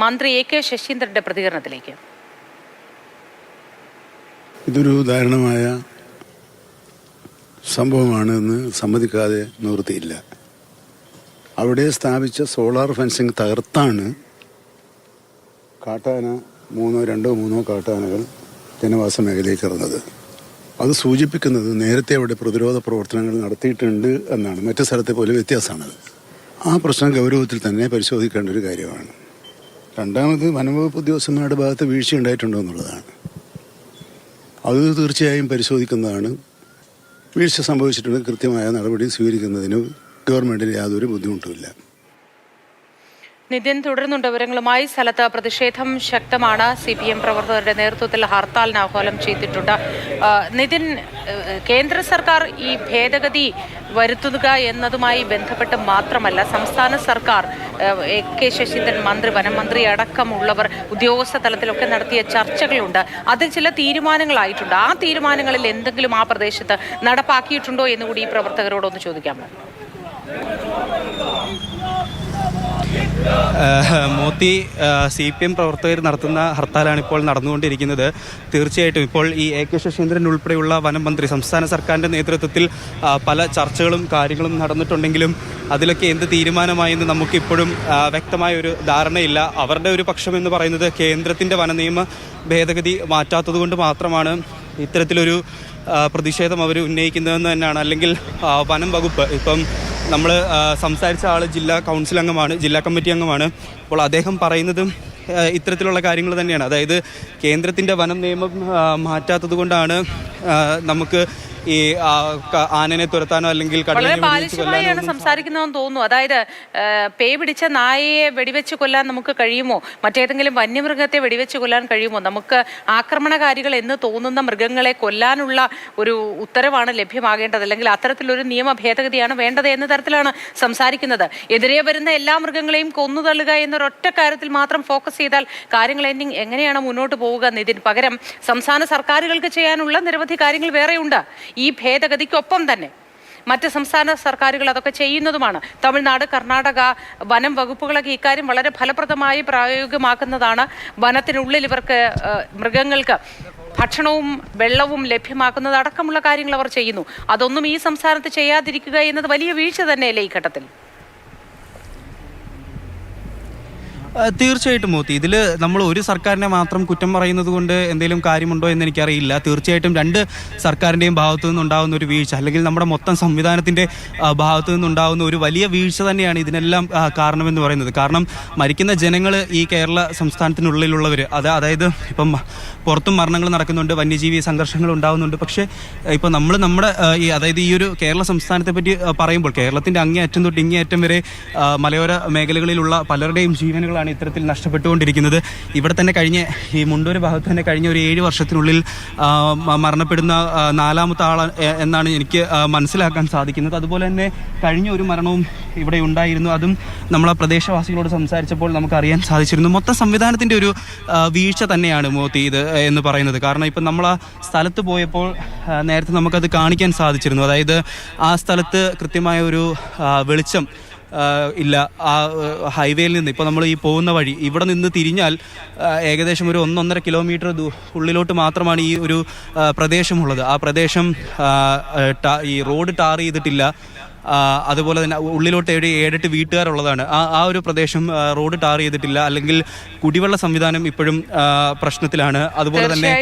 മന്ത്രി എ.കെ. ശശീന്ദ്രന്റെ പ്രതികരണത്തിലേക്ക്. ഇതൊരു ദാരുണമായ സംഭവമാണെന്ന് സമ്മതിക്കാതെ നിവൃത്തിയില്ല. അവിടെ സ്ഥാപിച്ച സോളാർ ഫെൻസിങ് തകർത്താണ് കാട്ടാന രണ്ടോ മൂന്നോ കാട്ടാനകൾ ജനവാസ മേഖലയിലേക്ക് ഇറങ്ങുന്നത്. അത് സൂചിപ്പിക്കുന്നത് നേരത്തെ അവിടെ പ്രതിരോധ പ്രവർത്തനങ്ങൾ നടത്തിയിട്ടുണ്ട് എന്നാണ്. മറ്റു സ്ഥലത്തെ പോലെ വ്യത്യാസമാണത്. ആ പ്രശ്നം ഗൗരവത്തിൽ തന്നെ പരിശോധിക്കേണ്ട ഒരു കാര്യമാണ്. രണ്ടാമത് വനംവകുപ്പ് ഉദ്യോഗസ്ഥന്മാരുടെ ഭാഗത്ത് വീഴ്ച ഉണ്ടായിട്ടുണ്ടോ എന്നുള്ളതാണ്. അത് തീർച്ചയായും പരിശോധിക്കുന്നതാണ്. വീഴ്ച സംഭവിച്ചിട്ടുണ്ടെങ്കിൽ കൃത്യമായ നടപടി സ്വീകരിക്കുന്നതിന് ഗവൺമെന്റിന് യാതൊരു ബുദ്ധിമുട്ടുമില്ല. നിതിൻ തുടരുന്നുണ്ട് വിവരങ്ങളുമായി. സ്ഥലത്ത് പ്രതിഷേധം ശക്തമാണ്. CPM പ്രവർത്തകരുടെ നേതൃത്വത്തിൽ ഹർത്താലിന് ആഹ്വാനം ചെയ്തിട്ടുണ്ട്. നിതിൻ, കേന്ദ്ര സർക്കാർ ഈ ഭേദഗതി വരുത്തുക എന്നതുമായി ബന്ധപ്പെട്ട് മാത്രമല്ല, സംസ്ഥാന സർക്കാർ എ.കെ. ശശീന്ദ്രൻ വനം മന്ത്രി അടക്കമുള്ളവർ ഉദ്യോഗസ്ഥ തലത്തിലൊക്കെ നടത്തിയ ചർച്ചകളുണ്ട്. അതിൽ ചില തീരുമാനങ്ങളായിട്ടുണ്ട്. ആ തീരുമാനങ്ങളിൽ എന്തെങ്കിലും ആ പ്രദേശത്ത് നടപ്പാക്കിയിട്ടുണ്ടോ എന്നുകൂടി ഈ പ്രവർത്തകരോടൊന്ന് ചോദിക്കാമോ? മോത്തി CPM പ്രവർത്തകർ നടത്തുന്ന ഹർത്താലാണ് ഇപ്പോൾ നടന്നുകൊണ്ടിരിക്കുന്നത്. തീർച്ചയായിട്ടും ഇപ്പോൾ ഈ എ.കെ. ശശീന്ദ്രൻ ഉൾപ്പെടെയുള്ള വനം മന്ത്രി സംസ്ഥാന സർക്കാരിൻ്റെ നേതൃത്വത്തിൽ പല ചർച്ചകളും കാര്യങ്ങളും നടന്നിട്ടുണ്ടെങ്കിലും അതിലൊക്കെ എന്ത് തീരുമാനമായെന്ന് നമുക്കിപ്പോഴും വ്യക്തമായ ഒരു ധാരണയില്ല. അവരുടെ ഒരു പക്ഷം എന്ന് പറയുന്നത് കേന്ദ്രത്തിൻ്റെ വനനിയമ ഭേദഗതി മാറ്റാത്തത് കൊണ്ട് മാത്രമാണ് ഇത്തരത്തിലൊരു പ്രതിഷേധം അവർ ഉന്നയിക്കുന്നതെന്ന് തന്നെയാണ്. അല്ലെങ്കിൽ വനം വകുപ്പ്, ഇപ്പം നമ്മൾ സംസാരിച്ച ആൾ ജില്ലാ കൗൺസിൽ അംഗമാണ്, ജില്ലാ കമ്മിറ്റി അംഗമാണ്. അപ്പോൾ അദ്ദേഹം പറയുന്നതും ഇത്തരത്തിലുള്ള കാര്യങ്ങൾ തന്നെയാണ്. അതായത് കേന്ദ്രത്തിൻ്റെ വനം നിയമം മാറ്റാത്തത് കൊണ്ടാണ് നമുക്ക് ഈ ആനനെ തുരത്താനോ അല്ലെങ്കിൽ ബാലിശമായാണ് സംസാരിക്കുന്നതെന്ന് തോന്നുന്നു. അതായത് പേ പിടിച്ച നായയെ വെടിവെച്ച് കൊല്ലാൻ നമുക്ക് കഴിയുമോ? മറ്റേതെങ്കിലും വന്യമൃഗത്തെ വെടിവെച്ച് കൊല്ലാൻ കഴിയുമോ? നമുക്ക് ആക്രമണകാരികൾ എന്ന് തോന്നുന്ന മൃഗങ്ങളെ കൊല്ലാനുള്ള ഒരു ഉത്തരവാണ് ലഭ്യമാകേണ്ടത്, അല്ലെങ്കിൽ അത്തരത്തിലൊരു നിയമ ഭേദഗതിയാണ് വേണ്ടത് എന്ന തരത്തിലാണ് സംസാരിക്കുന്നത്. എതിരെ വരുന്ന എല്ലാ മൃഗങ്ങളെയും കൊന്നുതള്ളുക എന്നൊരൊറ്റ കാര്യത്തിൽ മാത്രം ഫോക്കസ് ചെയ്താൽ കാര്യങ്ങൾ എങ്ങനെയാണ് മുന്നോട്ട് പോവുക നിതിൻ? പകരം സംസ്ഥാന സർക്കാരുകൾക്ക് ചെയ്യാനുള്ള നിരവധി കാര്യങ്ങൾ വേറെയുണ്ട്. ഈ ഭേദഗതിക്കൊപ്പം തന്നെ മറ്റ് സംസ്ഥാന സർക്കാരുകൾ അതൊക്കെ ചെയ്യുന്നതുമാണ്. തമിഴ്നാട്, കർണാടക വനം വകുപ്പുകളൊക്കെ ഇക്കാര്യം വളരെ ഫലപ്രദമായി പ്രായോഗികമാക്കുന്നതാണ്. വനത്തിനുള്ളിൽ ഇവർക്ക് മൃഗങ്ങൾക്ക് ഭക്ഷണവും വെള്ളവും ലഭ്യമാക്കുന്നത് അടക്കമുള്ള കാര്യങ്ങൾ അവർ ചെയ്യുന്നു. അതൊന്നും ഈ സംസ്ഥാനത്ത് ചെയ്യാതിരിക്കുക എന്നത് വലിയ വീഴ്ച തന്നെയല്ലേ ഈ ഘട്ടത്തിൽ? തീർച്ചയായിട്ടും മോത്തി, ഇതിൽ നമ്മൾ ഒരു സർക്കാരിനെ മാത്രം കുറ്റം പറയുന്നത് കൊണ്ട് എന്തെങ്കിലും കാര്യമുണ്ടോ എന്ന് എനിക്കറിയില്ല. തീർച്ചയായിട്ടും രണ്ട് സർക്കാരിൻ്റെയും ഭാഗത്തു നിന്നുണ്ടാകുന്ന ഒരു വീഴ്ച, അല്ലെങ്കിൽ നമ്മുടെ മൊത്തം സംവിധാനത്തിൻ്റെ ഭാഗത്തു നിന്നുണ്ടാകുന്ന ഒരു വലിയ വീഴ്ച തന്നെയാണ് ഇതിനെല്ലാം കാരണമെന്ന് പറയുന്നത്. കാരണം മരിക്കുന്ന ജനങ്ങൾ ഈ കേരള സംസ്ഥാനത്തിനുള്ളിലുള്ളവർ, അതായത് ഇപ്പം പുറത്തും മരണങ്ങൾ നടക്കുന്നുണ്ട്, വന്യജീവി സംഘർഷങ്ങൾ ഉണ്ടാകുന്നുണ്ട്. പക്ഷേ ഇപ്പോൾ നമ്മുടെ അതായത് ഈ ഒരു കേരള സംസ്ഥാനത്തെ പറ്റി പറയുമ്പോൾ കേരളത്തിൻ്റെ അങ്ങേയറ്റം തൊട്ട് ഇങ്ങേയറ്റം വരെ മലയോര മേഖലകളിലുള്ള പലരുടെയും ജീവനുകൾ ഇത്തരത്തിൽ നഷ്ടപ്പെട്ടുകൊണ്ടിരിക്കുന്നത്. ഇവിടെ തന്നെ ഈ മുണ്ടൂർ ഭാഗത്ത് തന്നെ കഴിഞ്ഞ ഒരു 7 വർഷത്തിനുള്ളിൽ മരണപ്പെടുന്ന 4ാമത്തെ ആൾ എന്നാണ് എനിക്ക് മനസ്സിലാക്കാൻ സാധിക്കുന്നത്. അതുപോലെ തന്നെ കഴിഞ്ഞ ഒരു മരണവും ഇവിടെ ഉണ്ടായിരുന്നു. അതും നമ്മൾ ആ പ്രദേശവാസികളോട് സംസാരിച്ചപ്പോൾ നമുക്കറിയാൻ സാധിച്ചിരുന്നു. മൊത്തം സംവിധാനത്തിൻ്റെ ഒരു വീഴ്ച തന്നെയാണ് മോത്തി ഇത് എന്ന് പറയുന്നത്. കാരണം ഇപ്പം നമ്മൾ ആ സ്ഥലത്ത് പോയപ്പോൾ നേരത്തെ നമുക്കത് കാണിക്കാൻ സാധിച്ചിരുന്നു. അതായത് ആ സ്ഥലത്ത് കൃത്യമായ ഒരു വെളിച്ചം ഇല്ല. ആ ഹൈവേയിൽ നിന്ന് ഇപ്പോൾ നമ്മൾ ഈ പോകുന്ന വഴി ഇവിടെ നിന്ന് തിരിഞ്ഞാൽ ഏകദേശം ഒരു 1-1.5 കിലോമീറ്റർ ഉള്ളിലോട്ട് മാത്രമാണ് ഈ ഒരു പ്രദേശമുള്ളത്. ആ പ്രദേശം ഈ റോഡ് ടാർ ചെയ്തിട്ടില്ല. അതുപോലെ തന്നെ ഉള്ളിലോട്ട് 7-8 വീട്ടുകാരുള്ളതാണ്. ആ ഒരു പ്രദേശം റോഡ് ടാർ ചെയ്തിട്ടില്ല. അല്ലെങ്കിൽ കുടിവെള്ള സംവിധാനം ഇപ്പോഴും പ്രശ്നത്തിലാണ്. അതുപോലെ തന്നെ